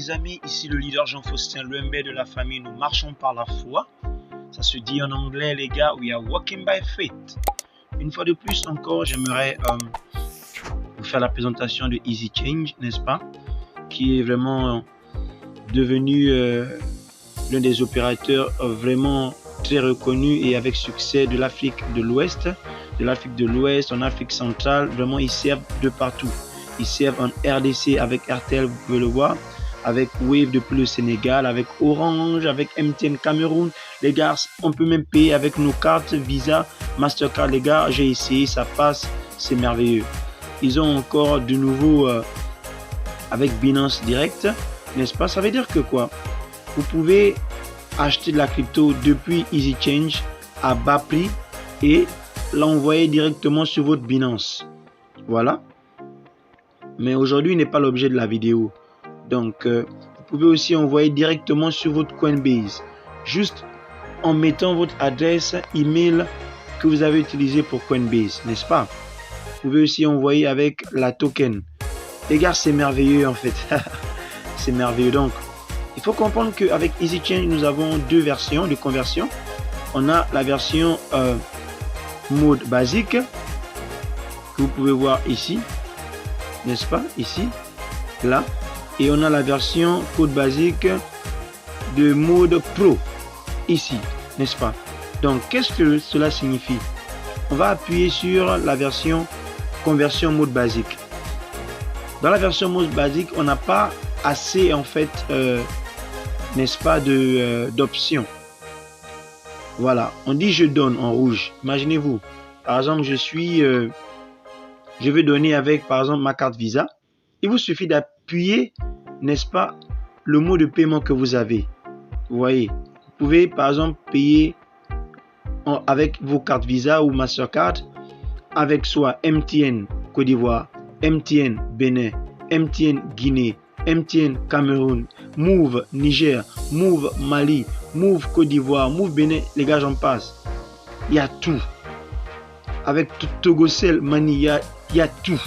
les amis, ici le leader Jean-Faustin Lembe de la famille Nous marchons par la foi. Ça se dit en anglais les gars, we are walking by faith. Une fois de plus encore, j'aimerais vous faire la présentation de Easy Change, n'est-ce pas, qui est vraiment devenu l'un des opérateurs vraiment très reconnus et avec succès de l'Afrique de l'Ouest, en Afrique centrale. Vraiment, ils servent de partout. Ils servent en RDC avec RTL, vous pouvez le voir, avec Wave depuis le Sénégal, avec Orange, avec MTN Cameroun. Les gars, on peut même payer avec nos cartes Visa, Mastercard. Les gars, j'ai essayé, ça passe, c'est merveilleux. Ils ont encore de nouveau avec Binance Direct, n'est-ce pas? Ça veut dire que quoi? Vous pouvez acheter de la crypto depuis Easy Change à bas prix et l'envoyer directement sur votre Binance. Voilà. Mais aujourd'hui n'est pas l'objet de la vidéo. Donc, vous pouvez aussi envoyer directement sur votre Coinbase. Juste en mettant votre adresse email que vous avez utilisé pour Coinbase, n'est-ce pas? Vous pouvez aussi envoyer avec la token. Les gars, c'est merveilleux en fait. C'est merveilleux. Donc, il faut comprendre qu'avec Easy Change, nous avons deux versions de conversion. On a la version mode basique que vous pouvez voir ici, n'est-ce pas, ici, là, et on a la version code basique de mode pro ici, n'est-ce pas? Donc qu'est-ce que cela signifie? On va appuyer sur la version conversion mode basique. Dans la version mode basique, on n'a pas assez en fait n'est-ce pas, d'options. Voilà, on dit je donne en rouge. Imaginez-vous, par exemple, je veux donner avec, par exemple, ma carte Visa. Il vous suffit d'appuyer, n'est-ce pas, le mot de paiement que vous avez. Vous voyez, vous pouvez, par exemple, payer avec vos cartes Visa ou Mastercard, avec soit MTN Côte d'Ivoire, MTN Bénin, MTN Guinée, MTN Cameroun, Move Niger, Move Mali, Move Côte d'Ivoire, Move Bénin, les gars, j'en passe. Il y a tout. Avec Togocel, Mani, il y a tout.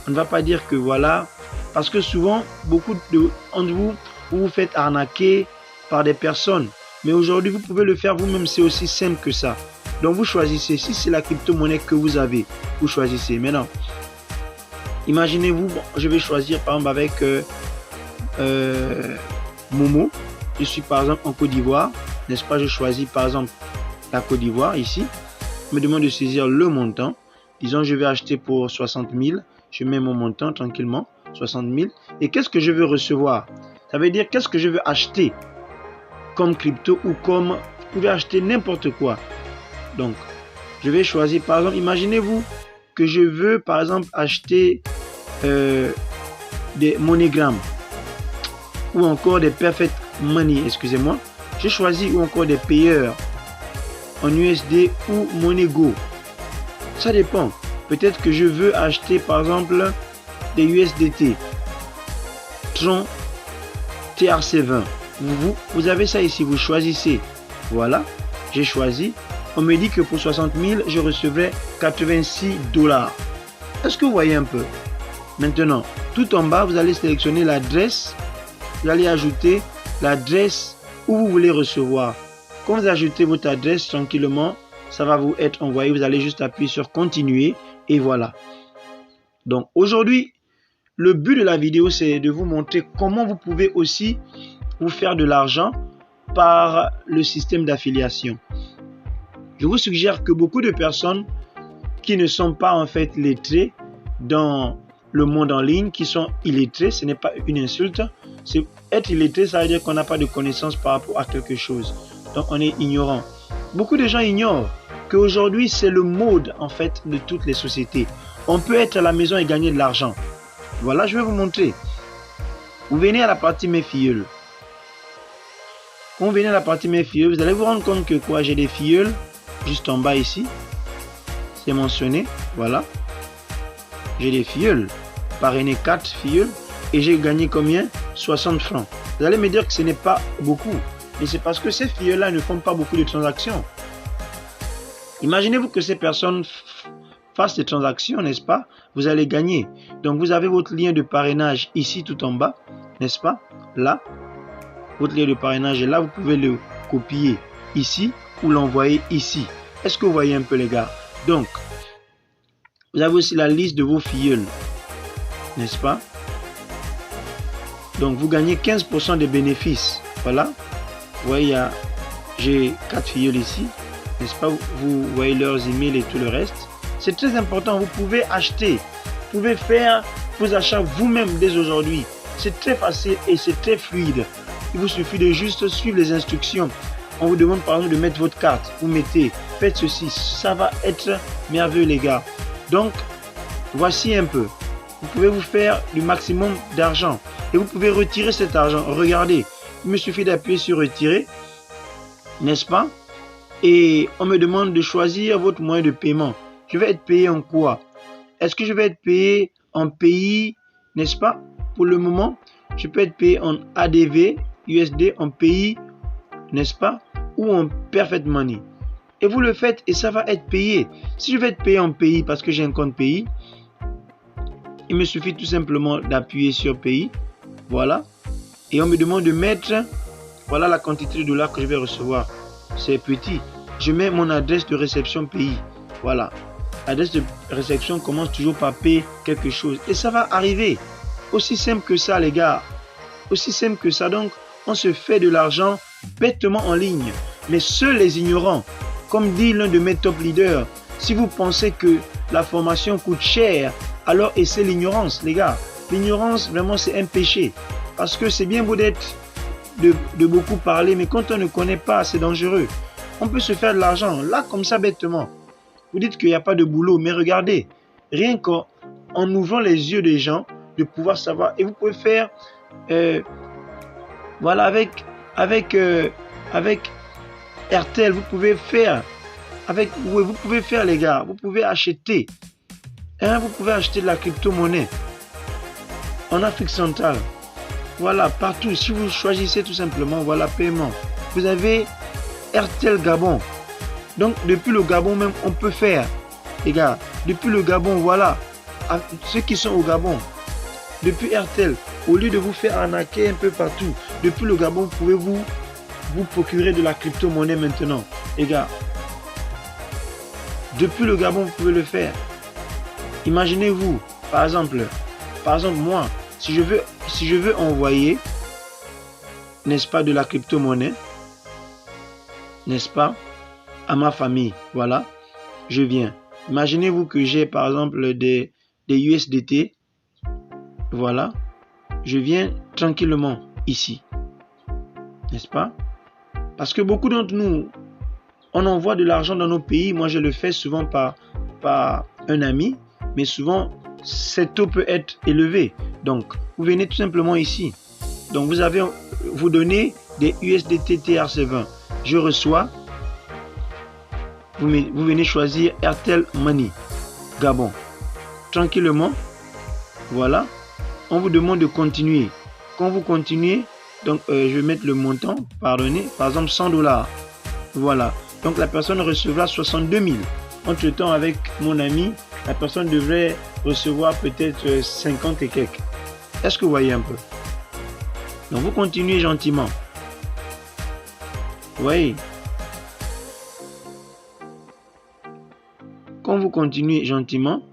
On ne va pas dire que voilà, parce que souvent, beaucoup d'entre vous, vous faites arnaquer par des personnes. Mais aujourd'hui, vous pouvez le faire vous-même, c'est aussi simple que ça. Donc, vous choisissez, si c'est la crypto-monnaie que vous avez, vous choisissez. Maintenant, imaginez-vous, bon, je vais choisir par exemple avec Momo. Je suis par exemple en Côte d'Ivoire, n'est-ce pas? Je choisis par exemple la Côte d'Ivoire ici. Je me demande de saisir le montant. Disons, je vais acheter pour 60 000. Je mets mon montant tranquillement, 60 000. Et qu'est-ce que je veux recevoir? Ça veut dire qu'est-ce que je veux acheter comme crypto ou comme... Vous pouvez acheter n'importe quoi. Donc, je vais choisir par exemple, imaginez-vous que je veux par exemple acheter des MoneyGram ou encore des Perfect Money, excusez-moi. J'ai choisi ou encore des payeurs en USD ou MoneyGo. Ça dépend. Peut-être que je veux acheter par exemple des USDT. Tron TRC20. Vous avez ça ici, vous choisissez. Voilà, j'ai choisi. On me dit que pour 60 000, je recevrai 86 $. Est-ce que vous voyez un peu? Maintenant, tout en bas, vous allez sélectionner l'adresse. Vous allez ajouter l'adresse où vous voulez recevoir. Quand vous ajoutez votre adresse tranquillement, ça va vous être envoyé. Vous allez juste appuyer sur continuer et voilà. Donc aujourd'hui, le but de la vidéo, c'est de vous montrer comment vous pouvez aussi vous faire de l'argent par le système d'affiliation. Je vous suggère que beaucoup de personnes qui ne sont pas en fait lettrées dans le monde en ligne, qui sont illettrés, ce n'est pas une insulte. C'est être illettré, ça veut dire qu'on n'a pas de connaissances par rapport à quelque chose. Donc on est ignorant. Beaucoup de gens ignorent qu'aujourd'hui c'est le mode en fait de toutes les sociétés. On peut être à la maison et gagner de l'argent. Voilà, je vais vous montrer. Vous venez à la partie mes filleuls. Quand vous venez à la partie mes filleuls, vous allez vous rendre compte que quoi, j'ai des filleuls juste en bas ici. C'est mentionné, voilà. J'ai des filleuls, parrainé 4 filleuls et j'ai gagné combien? 60 francs. Vous allez me dire que ce n'est pas beaucoup, mais c'est parce que ces filleuls-là ne font pas beaucoup de transactions. Imaginez-vous que ces personnes fassent des transactions, n'est-ce pas? Vous allez gagner. Donc vous avez votre lien de parrainage ici tout en bas. n'est-ce pas? Là, votre lien de parrainage est là, vous pouvez le copier ici ou l'envoyer ici. Est-ce que vous voyez un peu les gars? Donc, vous avez aussi la liste de vos filleuls, n'est-ce pas? Donc, vous gagnez 15% des bénéfices. Voilà. Vous voyez, j'ai 4 filleuls ici, n'est-ce pas? Vous voyez leurs emails et tout le reste. C'est très important. Vous pouvez acheter, vous pouvez faire vos achats vous-même dès aujourd'hui. C'est très facile et c'est très fluide. Il vous suffit de juste suivre les instructions. On vous demande par exemple de mettre votre carte. Vous mettez, faites ceci. Ça va être merveilleux les gars. Donc, voici un peu. Vous pouvez vous faire du maximum d'argent. Et vous pouvez retirer cet argent. Regardez, il me suffit d'appuyer sur retirer. N'est-ce pas? Et on me demande de choisir votre moyen de paiement. Je vais être payé en quoi? Est-ce que je vais être payé en pays, n'est-ce pas? Pour le moment, je peux être payé en ADV, USD, en pays, n'est-ce pas? Ou en Perfect Money. Et vous le faites et ça va être payé. Si je vais être payé en pays parce que j'ai un compte pays, il me suffit tout simplement d'appuyer sur pays. Voilà. Et on me demande de mettre, voilà la quantité de dollars que je vais recevoir. C'est petit. Je mets mon adresse de réception pays. Voilà. L'adresse de réception commence toujours par payer quelque chose. Et ça va arriver. Aussi simple que ça, les gars. Aussi simple que ça. Donc, on se fait de l'argent bêtement en ligne. Mais seuls les ignorants, comme dit l'un de mes top leaders, si vous pensez que la formation coûte cher, alors et c'est l'ignorance, les gars. L'ignorance, vraiment, c'est un péché. Parce que c'est bien beau d'être, de beaucoup parler, mais quand on ne connaît pas, c'est dangereux. On peut se faire de l'argent, là, comme ça, bêtement. Vous dites qu'il n'y a pas de boulot, mais regardez, rien qu'en ouvrant les yeux des gens, de pouvoir savoir. Et vous pouvez faire, voilà, avec RTL, vous pouvez faire, vous pouvez faire, les gars, vous pouvez acheter, vous pouvez acheter de la crypto-monnaie en Afrique centrale. Voilà, partout. Si vous choisissez tout simplement, voilà, paiement. Vous avez RTL Gabon. Donc, depuis le Gabon même, on peut faire, les gars, depuis le Gabon, voilà, ceux qui sont au Gabon, depuis RTL, au lieu de vous faire arnaquer un peu partout, depuis le Gabon, vous pouvez vous procurer de la crypto-monnaie maintenant, les gars. Depuis le Gabon, vous pouvez le faire. Imaginez-vous, par exemple, moi, si je veux envoyer, n'est-ce pas, de la crypto-monnaie, n'est-ce pas, à ma famille, voilà, je viens. Imaginez-vous que j'ai par exemple des USDT, voilà, je viens tranquillement ici, n'est-ce pas? Parce que beaucoup d'entre nous, on envoie de l'argent dans nos pays. Moi, je le fais souvent par un ami, mais souvent, cet taux peut être élevé. Donc, vous venez tout simplement ici. Donc, vous donnez des USDT TRC20. Je reçois. Vous venez choisir RTL Money, Gabon. Tranquillement, voilà. On vous demande de continuer. Quand vous continuez, donc je vais mettre le montant, pardonnez, par exemple $100. Voilà. Donc la personne recevra 62 000. Entre temps, avec mon ami, la personne devrait recevoir peut-être 50 et quelques. Est-ce que vous voyez un peu? Donc vous continuez gentiment. Vous voyez? Quand vous continuez gentiment,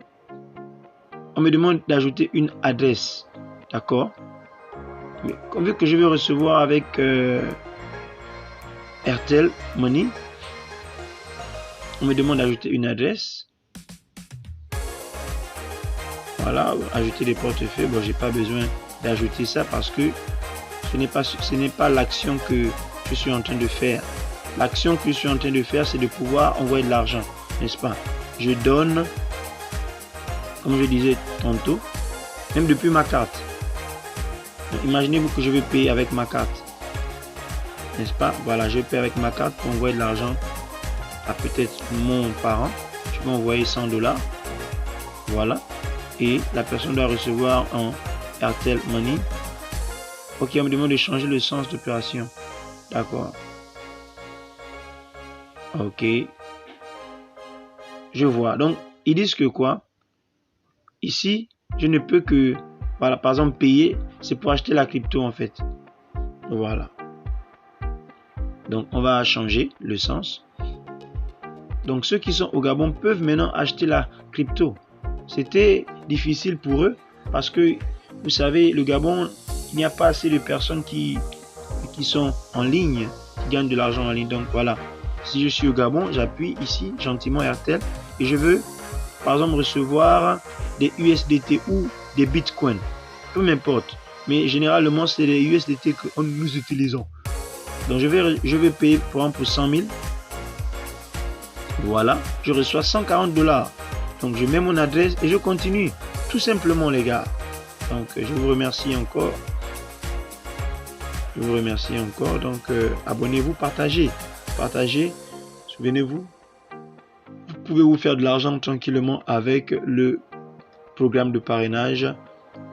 on me demande d'ajouter une adresse. D'accord? Mais vu que je vais recevoir avec RTL Money, on me demande d'ajouter une adresse. Voilà, ajouter des portefeuilles. Bon, j'ai pas besoin d'ajouter ça parce que ce n'est pas l'action que je suis en train de faire. L'action que je suis en train de faire, c'est de pouvoir envoyer de l'argent, n'est-ce pas? Je donne, comme je disais tantôt, même depuis ma carte. Imaginez-vous que je vais payer avec ma carte, n'est-ce pas? Voilà, je paye avec ma carte pour envoyer de l'argent à peut-être mon parent. Je vais envoyer $100. Voilà. Et la personne doit recevoir en RTL Money. Ok, on me demande de changer le sens d'opération. D'accord. Ok. Je vois. Donc, ils disent que quoi? Ici, je ne peux que Voilà, par exemple, payer, c'est pour acheter la crypto en fait. Voilà. Donc, on va changer le sens. Donc, ceux qui sont au Gabon peuvent maintenant acheter la crypto. C'était difficile pour eux parce que, vous savez, le Gabon, il n'y a pas assez de personnes qui sont en ligne, qui gagnent de l'argent en ligne. Donc, voilà. Si je suis au Gabon, j'appuie ici, gentiment RTL, et je veux, par exemple, recevoir des USDT ou des Bitcoins. Peu m'importe. Mais généralement, c'est les USDT que nous utilisons. Donc, je vais payer, par exemple, pour 100 000. Voilà, je reçois 140 $. Donc, je mets mon adresse et je continue. Tout simplement, les gars. Donc, je vous remercie encore. Donc, abonnez-vous, partagez. Souvenez-vous, vous pouvez vous faire de l'argent tranquillement avec le programme de parrainage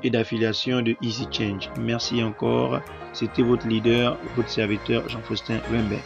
et d'affiliation de Easy Change. Merci encore. C'était votre leader, votre serviteur Jean-Faustin Wember.